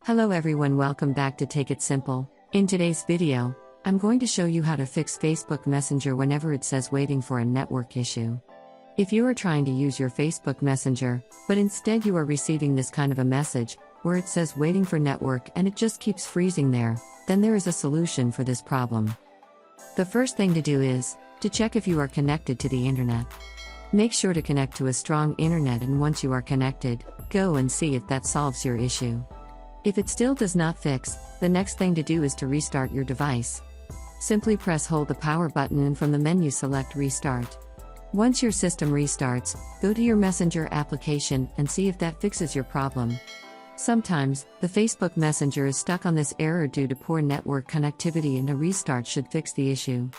Hello everyone, welcome back to Take It Simple. In today's video, I'm going to show you how to fix Facebook Messenger whenever it says waiting for a network issue. If you are trying to use your Facebook Messenger, but instead you are receiving this kind of a message, where it says waiting for network and it just keeps freezing there, then there is a solution for this problem. The first thing to do is, to check if you are connected to the internet. Make sure to connect to a strong internet, and once you are connected, go and see if that solves your issue. If it still does not fix, the next thing to do is to restart your device. Simply hold the power button and from the menu select Restart. Once your system restarts, go to your Messenger application and see if that fixes your problem. Sometimes, the Facebook Messenger is stuck on this error due to poor network connectivity, and a restart should fix the issue.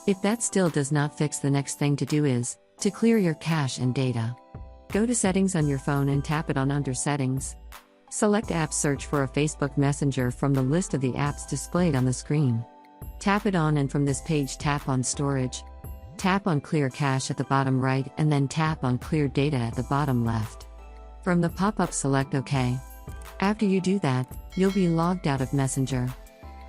If that still does not fix, the next thing to do is to clear your cache and data. Go to Settings on your phone and tap it on under Settings. Select Apps, search for a Facebook Messenger from the list of the apps displayed on the screen. Tap it on, and from this page tap on Storage. Tap on Clear Cache at the bottom right and then tap on Clear Data at the bottom left. From the pop-up select OK. After you do that, you'll be logged out of Messenger.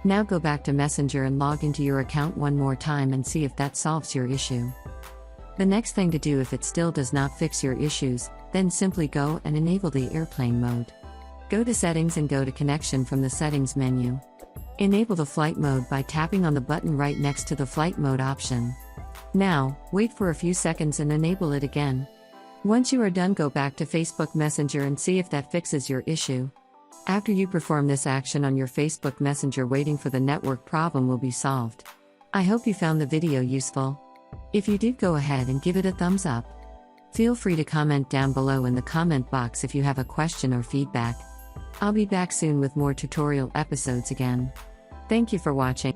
Now go back to Messenger and log into your account one more time and see if that solves your issue. The next thing to do, if it still does not fix your issues, then simply go and enable the airplane mode. Go to Settings and go to Connection from the Settings menu. Enable the flight mode by tapping on the button right next to the flight mode option. Now, wait for a few seconds and enable it again. Once you are done, go back to Facebook Messenger and see if that fixes your issue. After you perform this action on your Facebook Messenger, waiting for the network problem will be solved. I hope you found the video useful. If you did, go ahead and give it a thumbs up. Feel free to comment down below in the comment box if you have a question or feedback. I'll be back soon with more tutorial episodes again. Thank you for watching.